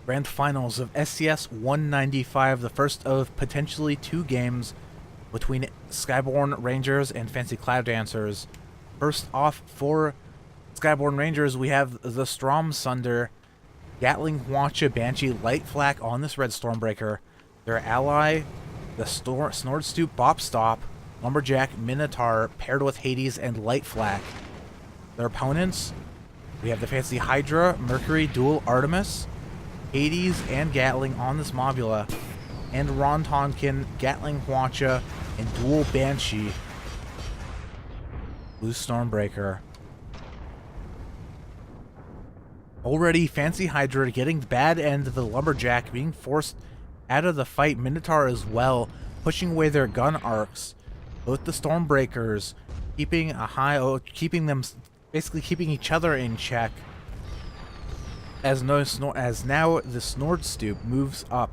Grand Finals of SCS 195, the first of potentially 2 games between Skyborne Rangers and Fancy Cloud Dancers. First off, for Skyborne Rangers, we have the Strom Sunder, Gatling Hwacha Banshee Light Flak on this Red Stormbreaker. Their ally, the Snordstoop Bop Stop, Lumberjack Minotaur paired with Hades and Light Flak. Their opponents, we have the Fancy Hydra, Mercury Dual Artemis, Hades and Gatling on this Mobula, and Ron Tonkin, Gatling Hwacha, and Dual Banshee, Blue Stormbreaker. Already, Fancy Hydra getting the bad end of the Lumberjack, being forced out of the fight. Minotaur as well, pushing away their gun arcs. Both the Stormbreakers keeping basically keeping each other in check. As now the Snordstoop moves up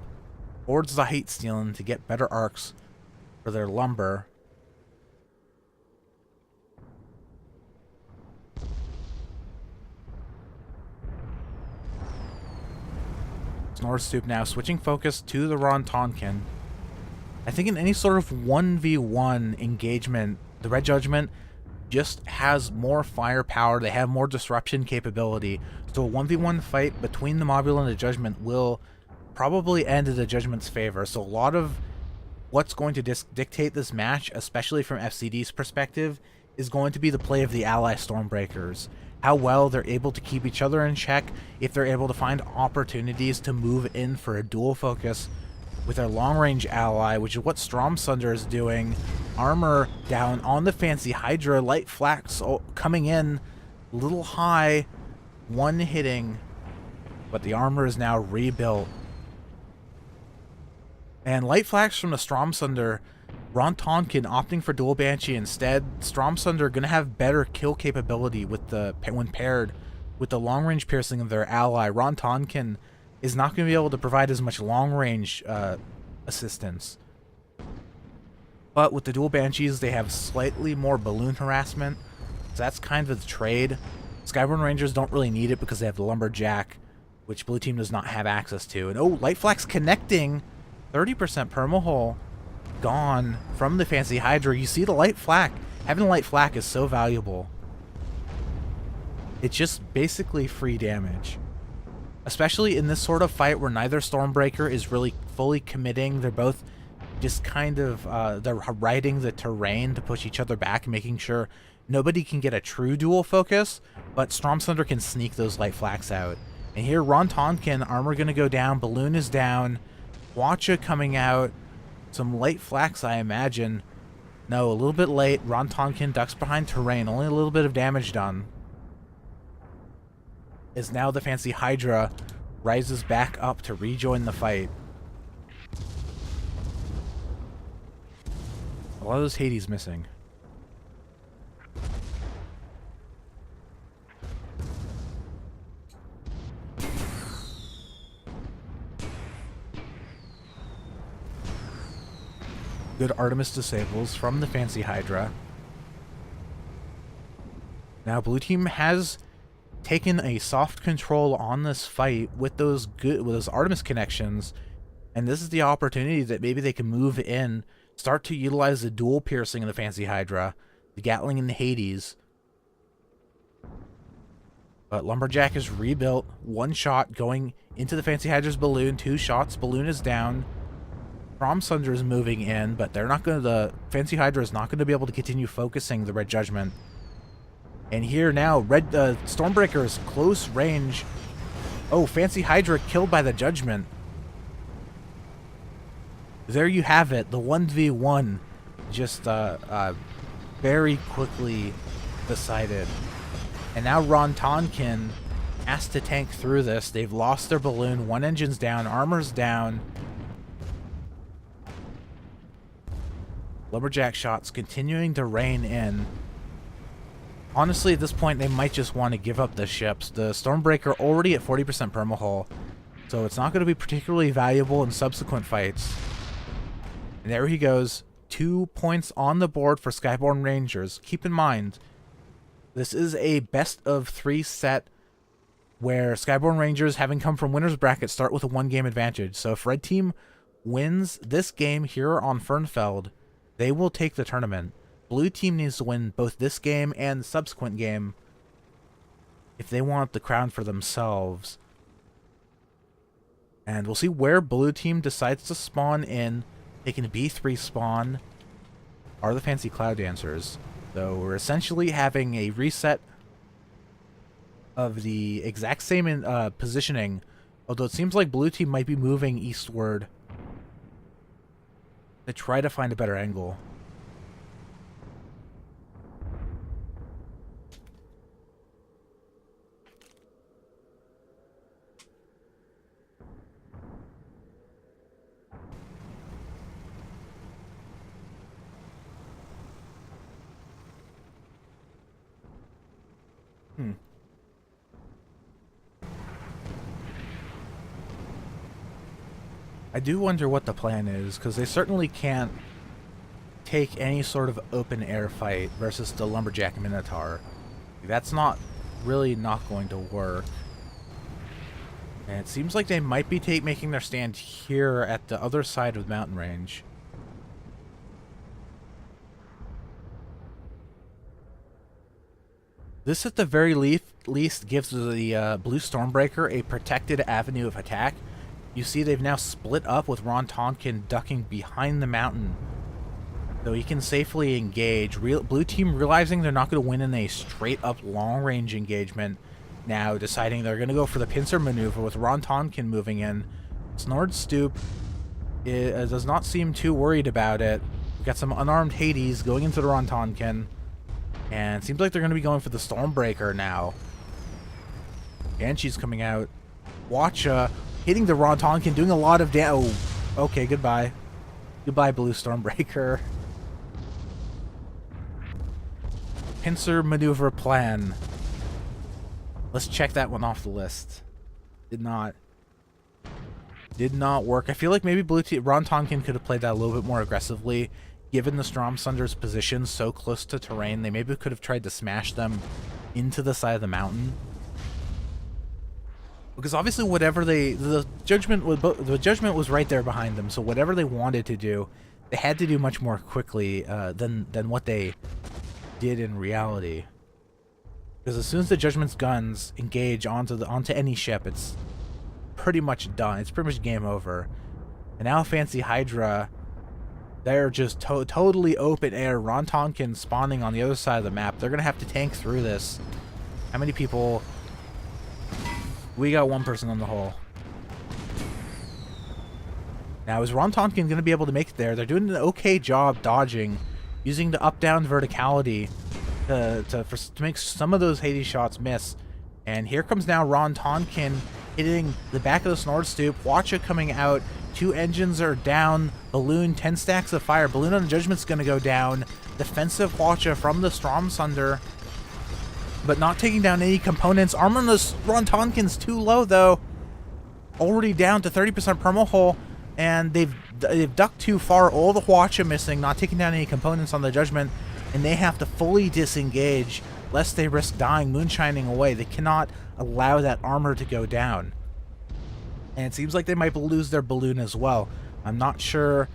towards the Height Stealing to get better arcs for their lumber. Snordstoop now switching focus to the Ron Tonkin. I think in any sort of 1v1 engagement, the Red Judgment just has more firepower. They have more disruption capability. So a 1v1 fight between the Mobula and the Judgment will probably end in the Judgment's favor. So a lot of what's going to dictate this match, especially from FCD's perspective, is going to be the play of the ally Stormbreakers. How well they're able to keep each other in check, if they're able to find opportunities to move in for a dual focus with their long-range ally, which is what Strom Sunder is doing. Armor down on the Fancy Hydra, Light Flax coming in a little high, one hitting, but the armor is now rebuilt. And Light Flax from the Strom Sunder, Ron Tonkin opting for Dual Banshee instead. Strom Sunder going to have better kill capability with when paired with the long-range piercing of their ally. Ron Tonkin is not going to be able to provide as much long-range assistance. But with the Dual Banshees, they have slightly more balloon harassment, so that's kind of the trade. Skyborne Rangers don't really need it because they have the Lumberjack, which Blue Team does not have access to. And oh, Light Flax connecting, 30% permahull gone from the Fancy Hydra. You see the Light Flak. Having Light Flak is so valuable. It's just basically free damage. Especially in this sort of fight where neither Stormbreaker is really fully committing. They're both just kind of they're riding the terrain to push each other back, making sure nobody can get a true dual focus, but Strom Sunder can sneak those Light Flaks out. And here, Ron Tonkin, armor going to go down, balloon is down, Hwacha coming out, some Light Flaks, I imagine. No, a little bit late. Ron Tonkin ducks behind terrain, only a little bit of damage done. As now the Fancy Hydra rises back up to rejoin the fight. A lot of those Hades missing. Good Artemis disables from the Fancy Hydra. Now Blue Team has taken a soft control on this fight with those Artemis connections, and this is the opportunity that maybe they can move in, start to utilize the dual piercing of the Fancy Hydra, the Gatling and the Hades. But Lumberjack is rebuilt, one shot going into the Fancy Hydra's balloon, 2 shots, balloon is down. Strom Sunder is moving in, but the Fancy Hydra is not going to be able to continue focusing the Red Judgment. And here now, Stormbreaker is close range. Oh, Fancy Hydra killed by the Judgment. There you have it, the 1v1 just very quickly decided. And now Ron Tonkin has to tank through this. They've lost their balloon, 1 engine's down, armor's down. Lumberjack shots continuing to rain in. Honestly, at this point, they might just want to give up the ships. The Stormbreaker already at 40% permahull, so it's not going to be particularly valuable in subsequent fights. And there he goes. 2 points on the board for Skyborne Rangers. Keep in mind, this is a best of 3 set where Skyborne Rangers, having come from winner's bracket, start with a 1-game advantage. So if red team wins this game here on Fernfeld, they will take the tournament. Blue team needs to win both this game and the subsequent game if they want the crown for themselves. And we'll see where blue team decides to spawn in. Taking B3 spawn are the Fancy Cloud Dancers. So we're essentially having a reset of the exact same positioning, although it seems like blue team might be moving eastward to try to find a better angle. I do wonder what the plan is, because they certainly can't take any sort of open air fight versus the Lumberjack Minotaur. That's not going to work. And it seems like they might be making their stand here at the other side of the mountain range. This at the very least gives the Blue Stormbreaker a protected avenue of attack. You see they've now split up with Ron Tonkin ducking behind the mountain, so he can safely engage. Blue team realizing they're not going to win in a straight-up long-range engagement, now deciding they're going to go for the pincer maneuver with Ron Tonkin moving in. Snord Stoop does not seem too worried about it. We've got some unarmed Hades going into the Ron Tonkin, and it seems like they're going to be going for the Stormbreaker now. Banshee's coming out. Watcha hitting the Ron Tonkin, doing a lot of damage. Oh, okay, goodbye. Goodbye, Blue Stormbreaker. Pincer maneuver plan. Let's check that one off the list. Did not work. I feel like maybe Ron Tonkin could have played that a little bit more aggressively. Given the Stromsunder's position so close to terrain, they maybe could have tried to smash them into the side of the mountain. Because obviously whatever the judgment was right there behind them, so whatever they wanted to do, they had to do much more quickly than what they did in reality. Because as soon as the Judgment's guns engage onto any ship, it's pretty much done. It's pretty much game over. And now Fancy Hydra, they're just totally open air. Ron Tonkin spawning on the other side of the map. They're gonna have to tank through this. How many people? We got one person on the hull. Now, is Ron Tonkin going to be able to make it there? They're doing an okay job dodging, using the up-down verticality to make some of those Hades shots miss. And here comes now Ron Tonkin hitting the back of the Snord Stoop. Watcha coming out. 2 engines are down. Balloon, 10 stacks of fire. Balloon on the Judgment's going to go down. Defensive Watcha from the Stromsunder, but not taking down any components. Armor on the Ron Tonkin's too low, though. Already down to 30% perma hull, and they've ducked too far. All the Watcha missing, not taking down any components on the Judgment, and they have to fully disengage lest they risk dying, moonshining away. They cannot allow that armor to go down. And it seems like they might lose their balloon as well. I'm not sure.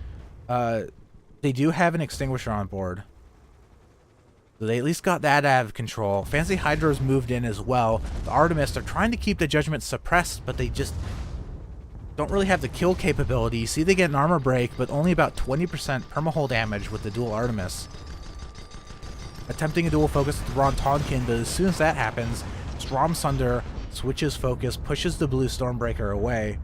They do have an extinguisher on board, so they at least got that out of control. Fancy Hydra's moved in as well. The Artemis, they're trying to keep the Judgment suppressed, but they just don't really have the kill capability. You see they get an armor break, but only about 20% permahull damage with the dual Artemis. Attempting a dual focus with Ron Tonkin, but as soon as that happens, Stromsunder switches focus, pushes the Blue Stormbreaker away.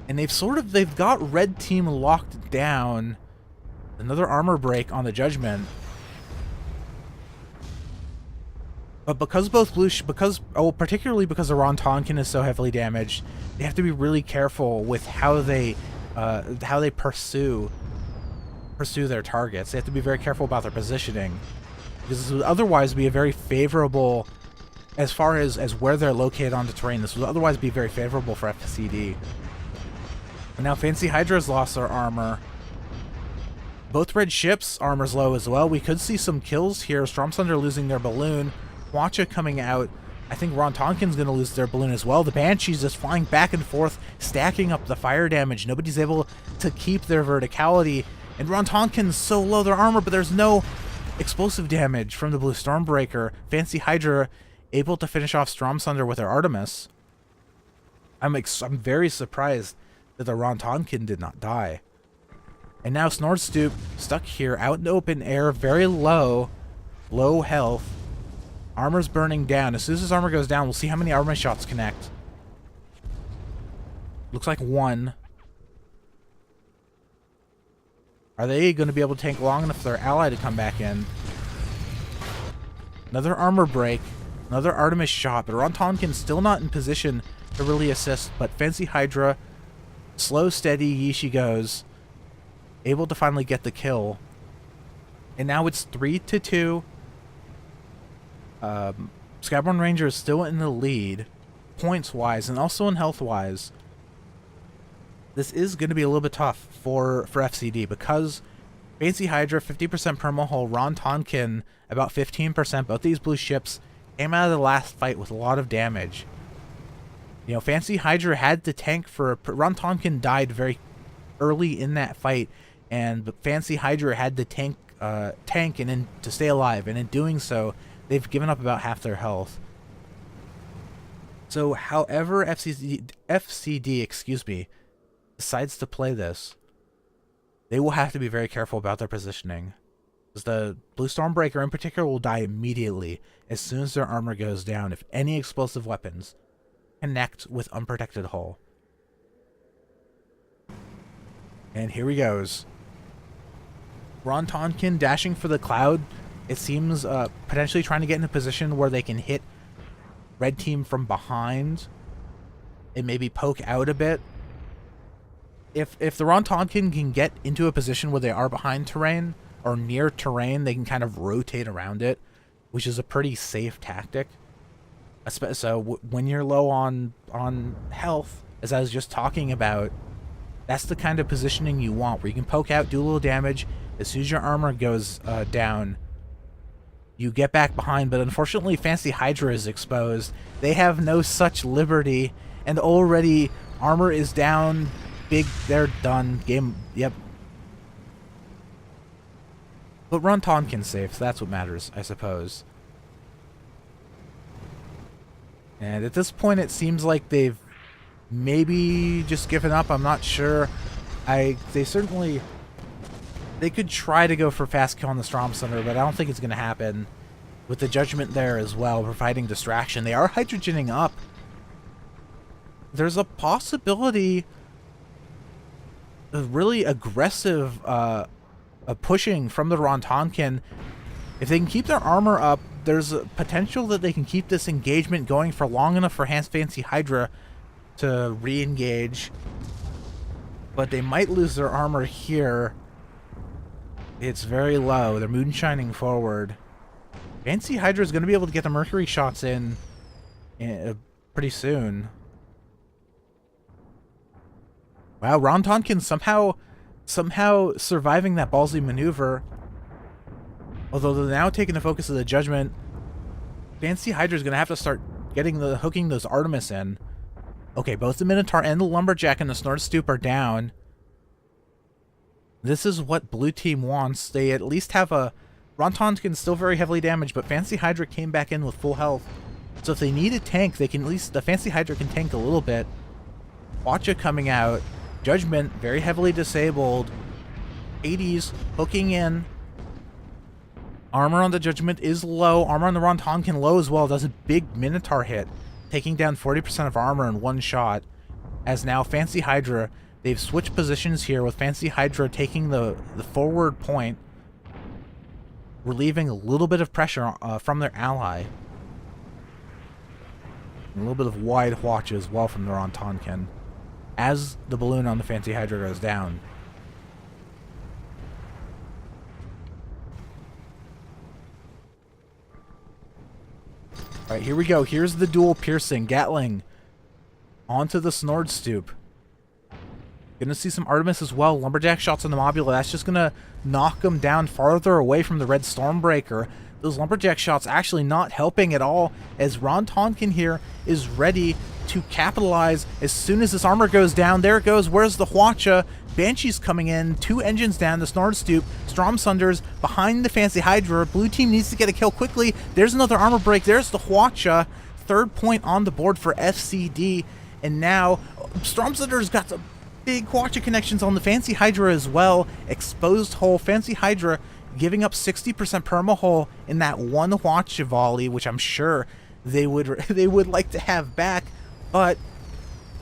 And they've got red team locked down. Another armor break on the Judgment. But particularly because the Ron Tonkin is so heavily damaged, they have to be really careful with how they pursue their targets. They have to be very careful about their positioning, because this would otherwise be a very favorable, as far as where they're located on the terrain, this would otherwise be very favorable for FCD. And now Fancy Hydra's lost their armor. Both red ships' armor's low as well. We could see some kills here. Stromsunder losing their balloon. Hwacha coming out. I think Ron Tonkin's going to lose their balloon as well. The Banshees just flying back and forth, stacking up the fire damage. Nobody's able to keep their verticality. And Ron Tonkin's so low their armor, but there's no explosive damage from the Blue Stormbreaker. Fancy Hydra able to finish off Stromsunder with their Artemis. I'm very surprised that the Ron Tonkin did not die. And now Snortstoop stuck here out in the open air, very low health. Armor's burning down. As soon as his armor goes down, we'll see how many armor shots connect. Looks like 1. Are they going to be able to tank long enough for their ally to come back in? Another armor break. Another Artemis shot, but Ron Tonkin's still not in position to really assist. But Fancy Hydra, slow, steady, Yishi goes. Able to finally get the kill. And now it's 3-2. Skyborne Ranger is still in the lead, points-wise, and also in health-wise. This is going to be a little bit tough for FCD, because Fancy Hydra, 50% perma hull, Ron Tonkin, about 15%. Both these blue ships came out of the last fight with a lot of damage. You know, Fancy Hydra had to tank for... Ron Tonkin died very early in that fight, and Fancy Hydra had to tank and to stay alive, and in doing so, they've given up about half their health. So, however FCD, excuse me, decides to play this, they will have to be very careful about their positioning. Because the Blue Stormbreaker in particular will die immediately as soon as their armor goes down if any explosive weapons connect with unprotected hull. And here he goes. Ron Tonkin dashing for the cloud. It seems potentially trying to get in a position where they can hit red team from behind and maybe poke out a bit. If the Ron Tonkin can get into a position where they are behind terrain or near terrain, they can kind of rotate around it, which is a pretty safe tactic. So when you're low on health, as I was just talking about, that's the kind of positioning you want, where you can poke out, do a little damage. As soon as your armor goes down, you get back behind. But unfortunately, Fancy Hydra is exposed. They have no such liberty, and already armor is down. Big, they're done. Game, yep. But Ron Tonkin's safe, so that's what matters, I suppose. And at this point, it seems like they've maybe just given up. I'm not sure. They could try to go for fast kill on the Stromsunder, but I don't think it's going to happen. With the Judgment there as well, providing distraction. They are hydrogening up. There's a possibility of really aggressive pushing from the Ron Tonkin. If they can keep their armor up, there's a potential that they can keep this engagement going for long enough for Fancy Hydra to re-engage. But they might lose their armor here. It's very low. They're moonshining forward. Fancy Hydra is going to be able to get the Mercury shots in pretty soon. Wow, Ron Tonkin somehow surviving that ballsy maneuver. Although they're now taking the focus of the Judgment, Fancy Hydra is going to have to start hooking those Artemis in. Okay, both the Minotaur and the Lumberjack and the Snortstoop are down. This is what blue team wants. They at least have a... Ron Tonkin's still very heavily damaged, but Fancy Hydra came back in with full health. So if they need a tank, they can at least... The Fancy Hydra can tank a little bit. Hwacha coming out. Judgment, very heavily disabled. Hades hooking in. Armor on the Judgment is low. Armor on the Ron Tonkin low as well. Does a big Minotaur hit, taking down 40% of armor in one shot. As now Fancy Hydra, they've switched positions here with Fancy Hydra taking the forward point, relieving a little bit of pressure from their ally. A little bit of wide Hwacha as well from the Ron Tonkin as the balloon on the Fancy Hydra goes down. Alright, here we go. Here's the dual piercing. Gatling onto the Snortstoop. Gonna see some Artemis as well. Lumberjack shots on the Mobula. That's just gonna knock him down farther away from the red Stormbreaker. Those Lumberjack shots actually not helping at all, as Ron Tonkin here is ready to capitalize as soon as this armor goes down. There it goes. Where's the Hwacha? Banshee's coming in. 2 engines down. The Snarlstoop. Stromsunder's behind the Fancy Hydra. Blue team needs to get a kill quickly. There's another armor break. There's the Hwacha. 3rd point on the board for FCD. And now Stromsunder's got some big Hwacha connections on the Fancy Hydra as well. Exposed hull. Fancy Hydra giving up 60% perma hull in that one Hwacha volley, which I'm sure they would like to have back, but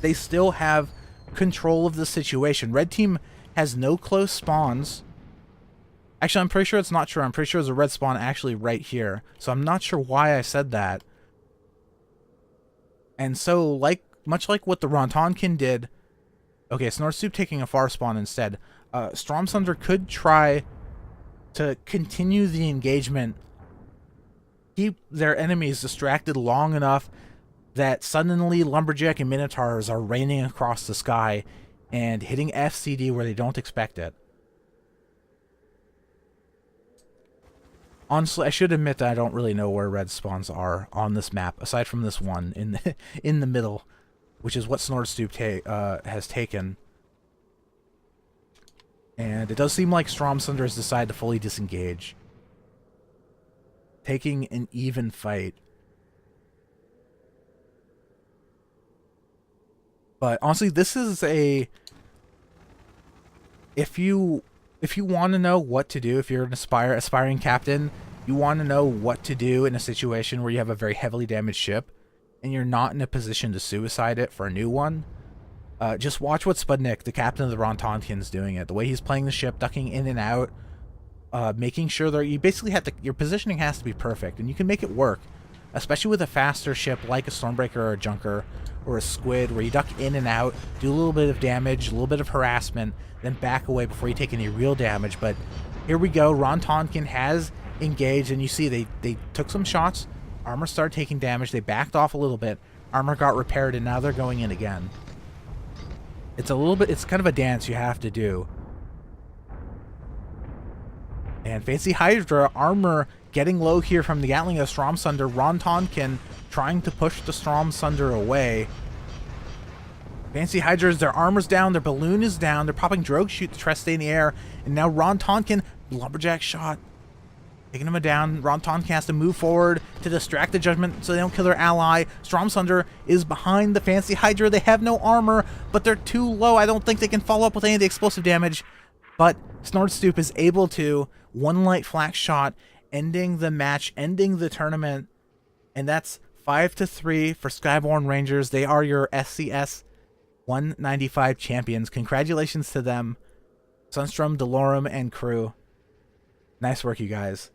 they still have control of the situation. Red team has no close spawns. Actually, I'm pretty sure it's not true. I'm pretty sure there's a red spawn actually right here. So I'm not sure why I said that. And so, much like what the Rontonkin did, okay, Snarlstoop taking a far spawn instead. Stromsunder could try to continue the engagement, keep their enemies distracted long enough that suddenly Lumberjack and Minotaurs are raining across the sky and hitting FCD where they don't expect it. Honestly, I should admit that I don't really know where red spawns are on this map, aside from this one in the middle, which is what Snarlstoop has taken. And it does seem like Stromsunder has decided to fully disengage, taking an even fight. But honestly, this is a... If you want to know what to do, if you're an aspiring captain, you want to know what to do in a situation where you have a very heavily damaged ship, and you're not in a position to suicide it for a new one, just watch what Spudnik, the captain of the Rontonkin, is doing it. The way he's playing the ship, ducking in and out, making sure that you basically have to... Your positioning has to be perfect, and you can make it work, especially with a faster ship like a Stormbreaker or a Junker or a Squid, where you duck in and out, do a little bit of damage, a little bit of harassment, then back away before you take any real damage. But here we go. Rontonkin has engaged, and you see they took some shots. Armor started taking damage. They backed off a little bit. Armor got repaired, and now they're going in again. It's kind of a dance you have to do. And Fancy Hydra armor getting low here from the Gatling of Stromsunder. Rontonkin trying to push the Stromsunder away. Fancy Hydras, their armor's down, their balloon is down, they're popping drogue shoot to try to stay in the air, and now Rontonkin, Lumberjack shot, taking him down. Rontonkin has to move forward to distract the Judgment so they don't kill their ally. Stromsunder is behind the Fancy Hydra. They have no armor, but they're too low. I don't think they can follow up with any of the explosive damage, but Snarlstoop is able to. One light flak shot, ending the match, ending the tournament, and that's 5-3 for Skyborne Rangers. They are your SCS 195 champions. Congratulations to them, Sunstrom, Delorum, and crew. Nice work, you guys.